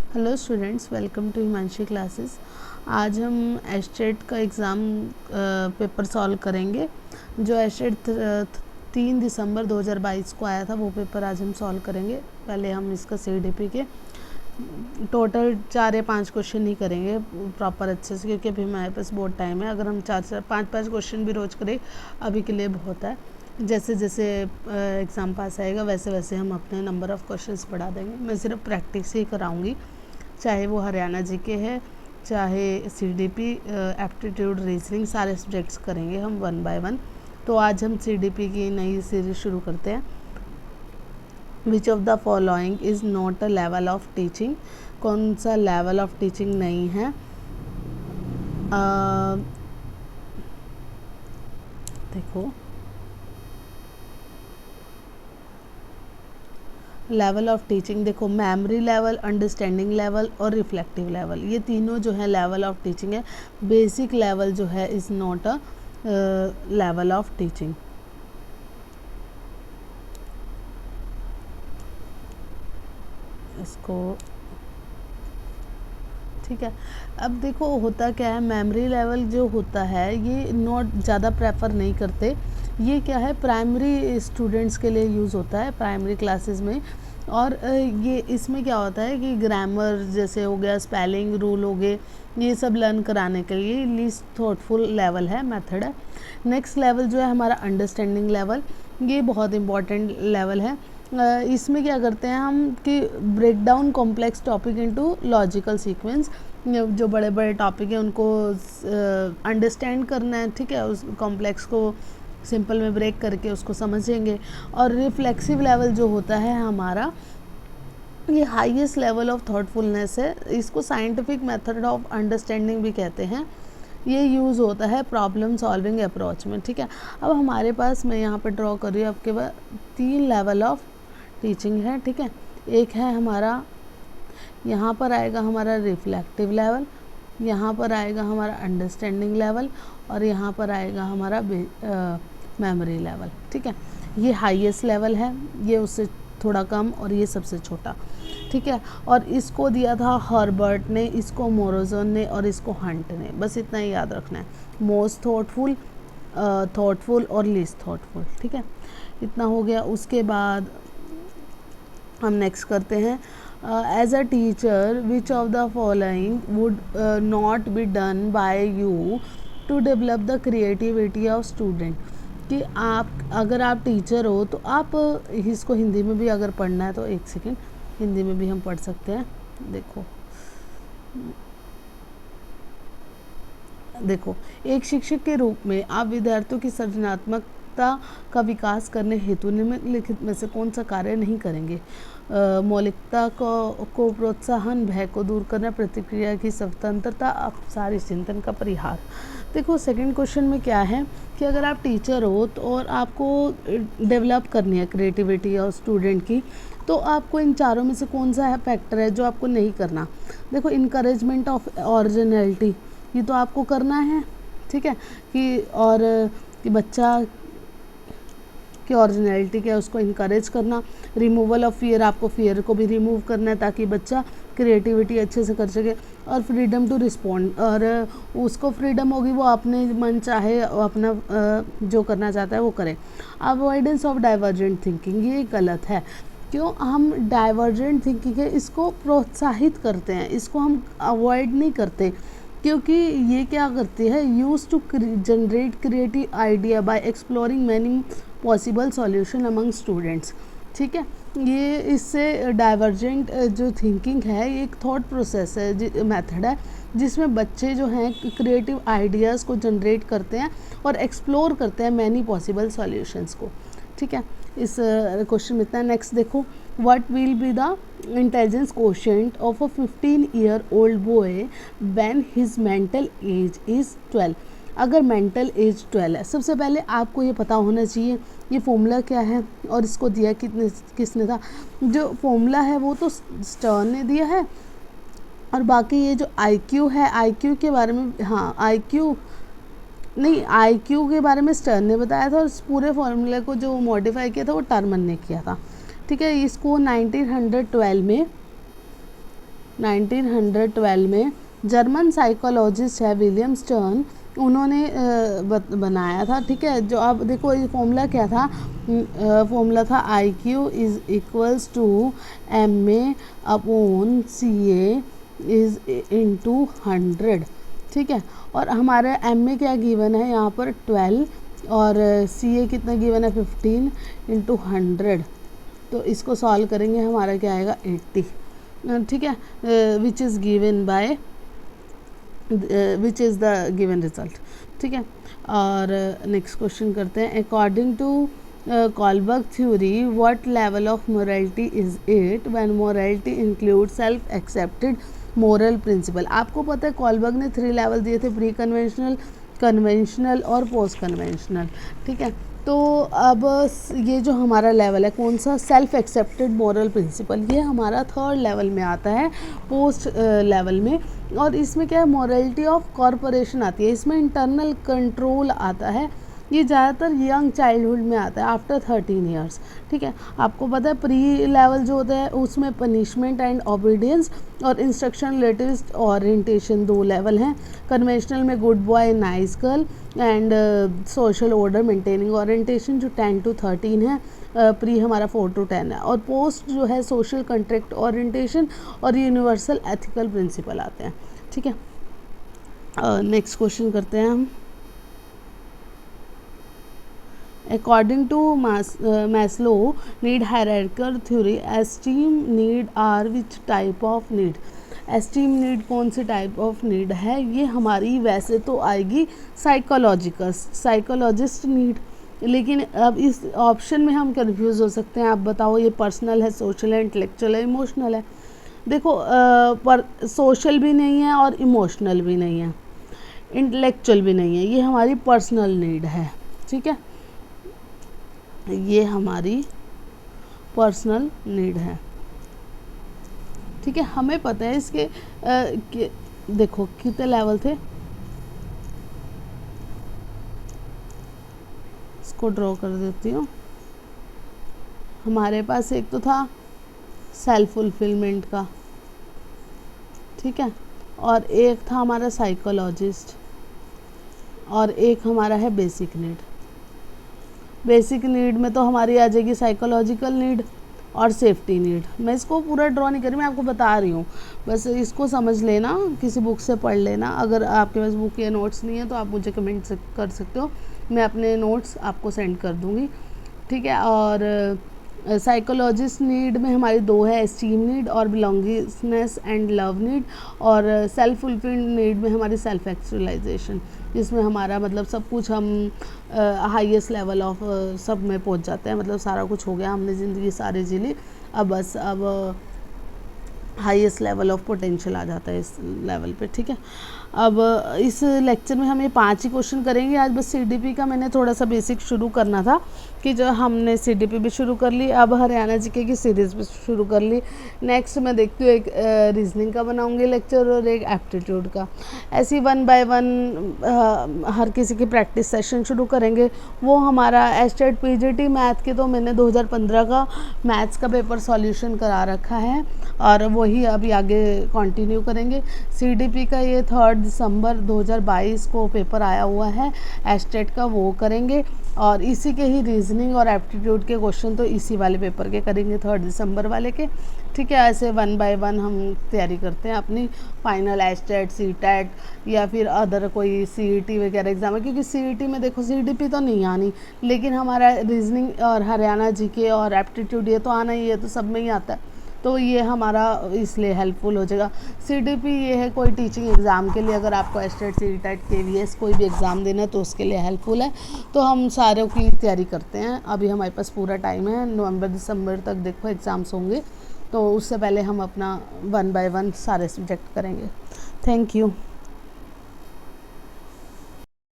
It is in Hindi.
Hello students, welcome to Himanshi classes. आज हम एस्टेट का एग्ज़ाम पेपर सॉल्व करेंगे। जो एस्टेट 3 दिसंबर 2022 को आया था वो पेपर आज हम सॉल्व करेंगे। पहले हम इसका सीडीपी के टोटल 4 या 5 क्वेश्चन ही करेंगे प्रॉपर अच्छे से, क्योंकि अभी हमारे पास बहुत टाइम है। अगर हम 4-5 क्वेश्चन भी रोज़ करें अभी के लिए बहुत है। जैसे जैसे एग्ज़ाम पास आएगा वैसे वैसे हम अपने नंबर ऑफ़ क्वेश्चंस बढ़ा देंगे। मैं सिर्फ प्रैक्टिस ही कराऊंगी, चाहे वो हरियाणा जीके है, चाहे सीडीपी, एप्टीट्यूड, रीजनिंग, सारे सब्जेक्ट्स करेंगे हम 1 बाय 1। तो आज हम सीडीपी की नई सीरीज शुरू करते हैं। विच of the following is not a level of teaching? कौन सा लेवल ऑफ टीचिंग नहीं है? देखो, लेवल ऑफ टीचिंग देखो, मेमोरी लेवल, अंडरस्टैंडिंग लेवल और रिफ्लेक्टिव लेवल, ये तीनों जो है लेवल ऑफ टीचिंग है। बेसिक लेवल जो है is not a level of teaching. इसको ठीक है। अब देखो होता क्या है, मेमोरी लेवल जो होता है ये नॉट ज़्यादा प्रेफर नहीं करते। ये क्या है, प्राइमरी स्टूडेंट्स के लिए यूज़ होता है, प्राइमरी क्लासेस में। और ये इसमें क्या होता है कि ग्रामर जैसे हो गया, स्पेलिंग रूल हो गए, ये सब लर्न कराने के लिए लीस्ट थॉटफुल लेवल है, मेथड है। नेक्स्ट लेवल जो है हमारा अंडरस्टैंडिंग लेवल, ये बहुत इंपॉर्टेंट लेवल है। इसमें क्या करते हैं हम कि break down complex topic into logical sequence. जो बड़े बड़े टॉपिक हैं उनको अंडरस्टैंड करना है, ठीक है, उस कॉम्प्लेक्स को सिंपल में ब्रेक करके उसको समझेंगे। और रिफ्लेक्सिव लेवल जो होता है हमारा, ये हाईएस्ट लेवल ऑफ थॉटफुलनेस है। इसको साइंटिफिक मेथड ऑफ अंडरस्टैंडिंग भी कहते हैं। ये यूज़ होता है प्रॉब्लम सॉल्विंग अप्रोच में, ठीक है। अब हमारे पास, मैं यहाँ पे ड्रॉ कर रही हूँ आपके पास 3 लेवल ऑफ टीचिंग है, ठीक है। एक है हमारा, यहाँ पर आएगा हमारा रिफ्लेक्टिव लेवल, यहाँ पर आएगा हमारा अंडरस्टैंडिंग लेवल, और यहाँ पर आएगा हमारा मेमोरी लेवल, ठीक है। ये हाईएस्ट लेवल है, ये उससे थोड़ा कम, और ये सबसे छोटा, ठीक है। और इसको दिया था हर्बर्ट ने, इसको मोरोजन ने, और इसको हंट ने। बस इतना ही याद रखना है, मोस्ट थॉटफुल, थॉटफुल और लीस्ट थॉटफुल, ठीक है। इतना हो गया। उसके बाद हम नेक्स्ट करते हैं, as a teacher which of the following would not be done by you to develop the creativity of student? कि आप, अगर आप टीचर हो तो आप, इसको हिंदी में भी अगर पढ़ना है तो एक सेकेंड, हिंदी में भी हम पढ़ सकते हैं। देखो, एक शिक्षक के रूप में आप विद्यार्थियों की सृजनात्मकता का विकास करने हेतु निम्नलिखित में से कौन सा कार्य नहीं करेंगे? मौलिकता को प्रोत्साहन, भय को दूर करना, प्रतिक्रिया की स्वतंत्रता, अपसारी चिंतन का परिहार। देखो, सेकंड क्वेश्चन में क्या है कि अगर आप टीचर हो तो और आपको डेवलप करनी है क्रिएटिविटी और स्टूडेंट की, तो आपको इन चारों में से कौन सा फैक्टर है जो आपको नहीं करना? देखो, इनकरेजमेंट ऑफ ओरिजिनलिटी, ये तो आपको करना है, ठीक है, कि और कि बच्चा की ओरिजिनलिटी क्या है उसको इनकरेज करना। रिमूवल ऑफ फियर, आपको फियर को भी रिमूव करना है ताकि बच्चा क्रिएटिविटी अच्छे से कर सके। और फ्रीडम टू रिस्पॉन्ड, और उसको फ्रीडम होगी, वो अपने मन चाहे अपना जो करना चाहता है वो करे। अवॉइडेंस ऑफ डाइवर्जेंट थिंकिंग, ये गलत है। क्यों हम डाइवर्जेंट थिंकिंग है इसको प्रोत्साहित करते हैं, इसको हम अवॉइड नहीं करते, क्योंकि ये क्या करती है, use to generate creative idea by exploring many possible solution among students, ठीक है। ये इससे डाइवर्जेंट जो थिंकिंग है, ये एक थॉट प्रोसेस है, मेथड है, जिसमें बच्चे जो हैं क्रिएटिव आइडियाज़ को जनरेट करते हैं और एक्सप्लोर करते हैं मैनी पॉसिबल सॉल्यूशंस को, ठीक है। इस क्वेश्चन में इतना। नेक्स्ट देखो, what will be the intelligence quotient of a 15-year-old boy when his mental as is 12? अगर मेंटल एज 12 है, सबसे पहले आपको ये पता होना चाहिए ये फॉर्मूला क्या है और इसको दिया किसने था। जो फॉर्मूला है वो तो स्टर्न ने दिया है, और बाकी ये जो आईक्यू है, आईक्यू के बारे में, हाँ आईक्यू नहीं, आईक्यू के बारे में स्टर्न ने बताया था, और इस पूरे फॉर्मूले को जो मॉडिफाई किया था वो टर्मन ने किया था, ठीक है। इसको 1912 में 1912 में जर्मन साइकोलॉजिस्ट है विलियम स्टर्न, उन्होंने बनाया था। ठीक है, जो अब देखो ये फॉर्मूला क्या था, फॉर्मूला था IQ is equals to MA upon CA is into 100। ठीक है, और हमारे MA क्या गिवन है यहाँ पर 12 और CA कितना गिवन है 15 इंटू 100। तो इसको सॉल्व करेंगे, हमारा क्या आएगा 80। ठीक है, which is given by which is the given result. ठीक है, और नेक्स्ट क्वेश्चन करते हैं। According to Kohlberg theory what level of morality is it when morality include self accepted moral principle. आपको पता है कॉलबर्ग ने 3 लेवल दिए थे, प्री कन्वेंशनल, कन्वेंशनल और पोस्ट कन्वेंशनल। ठीक है, तो अब ये जो हमारा लेवल है कौन सा, सेल्फ एक्सेप्टेड मॉरल प्रिंसिपल, ये हमारा 3rd लेवल में आता है, पोस्ट लेवल में। और इसमें क्या है, मॉरलिटी ऑफ कॉरपोरेशन आती है, इसमें इंटरनल कंट्रोल आता है। ये ज़्यादातर यंग चाइल्डहुड में आता है आफ्टर 13 ईयर्स। ठीक है, आपको पता है प्री लेवल जो होता है उसमें पनिशमेंट एंड ओबीडियंस और इंस्ट्रक्शन रिलेटिव ओरिएंटेशन 2 लेवल हैं। कन्वेंशनल में good boy nice girl and social order maintaining orientation जो 10 to 13 है। प्री हमारा 4 to 10 है, और पोस्ट जो है सोशल कंट्रैक्ट ओरिएंटेशन और यूनिवर्सल एथिकल प्रिंसिपल आते हैं। ठीक है, नेक्स्ट क्वेश्चन करते हैं हम। According to Maslow need hierarchical theory, esteem need are which type of need? Esteem need कौन सी टाइप ऑफ नीड है, ये हमारी वैसे तो आएगी साइकोलॉजिस्ट नीड, लेकिन अब इस ऑप्शन में हम कंफ्यूज हो सकते हैं। आप बताओ ये पर्सनल है, सोशल है, इंटेलेक्चुअल है, इमोशनल है। देखो पर सोशल भी नहीं है और इमोशनल भी नहीं है, इंटेलेक्चुअल भी नहीं है, ये हमारी पर्सनल नीड है। ठीक है, ये हमारी पर्सनल नीड है। ठीक है, हमें पता है इसके देखो कितने लेवल थे, इसको ड्रॉ कर देती हूँ। हमारे पास एक तो था सेल्फ फुलफिलमेंट का, ठीक है, और एक था हमारा साइकोलॉजिस्ट, और एक हमारा है बेसिक नीड। बेसिक नीड में तो हमारी आ जाएगी साइकोलॉजिकल नीड और सेफ्टी नीड। मैं इसको पूरा ड्रॉ नहीं कर रही, मैं आपको बता रही हूँ, बस इसको समझ लेना, किसी बुक से पढ़ लेना। अगर आपके पास बुक या नोट्स नहीं है तो आप मुझे कमेंट कर सकते हो, मैं अपने नोट्स आपको सेंड कर दूँगी। ठीक है, और साइकोलॉजिस्ट नीड में हमारी 2 है, एस्टीम नीड और बिलोंगिंगनेस एंड लव नीड, और सेल्फ फुलफिल्ड नीड में हमारी सेल्फ एक्चुअलाइजेशन, जिसमें हमारा मतलब सब कुछ हम हाईएस्ट लेवल ऑफ सब में पहुंच जाते हैं, मतलब सारा कुछ हो गया, हमने ज़िंदगी सारी जी ली, अब बस अब हाईएस्ट लेवल ऑफ पोटेंशियल आ जाता है इस लेवल पे। ठीक है, अब इस लेक्चर में हम ये 5 ही क्वेश्चन करेंगे आज। बस CDP का मैंने थोड़ा सा बेसिक शुरू करना था कि जो हमने CDP भी शुरू कर ली, अब हरियाणा जीके की सीरीज़ भी शुरू कर ली। नेक्स्ट मैं देखती हूँ एक रीजनिंग का बनाऊंगी लेक्चर और एक एप्टीट्यूड का। ऐसी 1 by 1 हर किसी की प्रैक्टिस सेशन शुरू करेंगे। वो हमारा एस्टेट PGT मैथ के तो मैंने 2015 का मैथ्स का पेपर सॉल्यूशन करा रखा है, और वही अभी आगे कंटिन्यू करेंगे। CDP का ये 3 दिसंबर 2022 को पेपर आया हुआ है एस्टेट का, वो करेंगे, और इसी के ही रीजनिंग और एप्टीट्यूड के क्वेश्चन तो इसी वाले पेपर के करेंगे 3 दिसंबर वाले के। ठीक है, ऐसे 1 by 1 हम तैयारी करते हैं अपनी फाइनल एस्टेट, CTET या फिर अदर कोई CET वगैरह एग्जाम है, क्योंकि CET में देखो CDP तो नहीं आनी, लेकिन हमारा रीजनिंग और हरियाणा जीके और एप्टीट्यूड ये तो आना ही है, तो सब में ही आता है, तो ये हमारा इसलिए हेल्पफुल हो जाएगा। CDP ये है कोई टीचिंग एग्ज़ाम के लिए, अगर आपको एस्टेट, CTET, KVS कोई भी एग्ज़ाम देना है तो उसके लिए हेल्पफुल है। तो हम सारों की तैयारी करते हैं, अभी हमारे पास पूरा टाइम है, नवंबर दिसंबर तक देखो एग्ज़ाम्स होंगे, तो उससे पहले हम अपना 1 by 1 सारे सब्जेक्ट करेंगे। Thank you.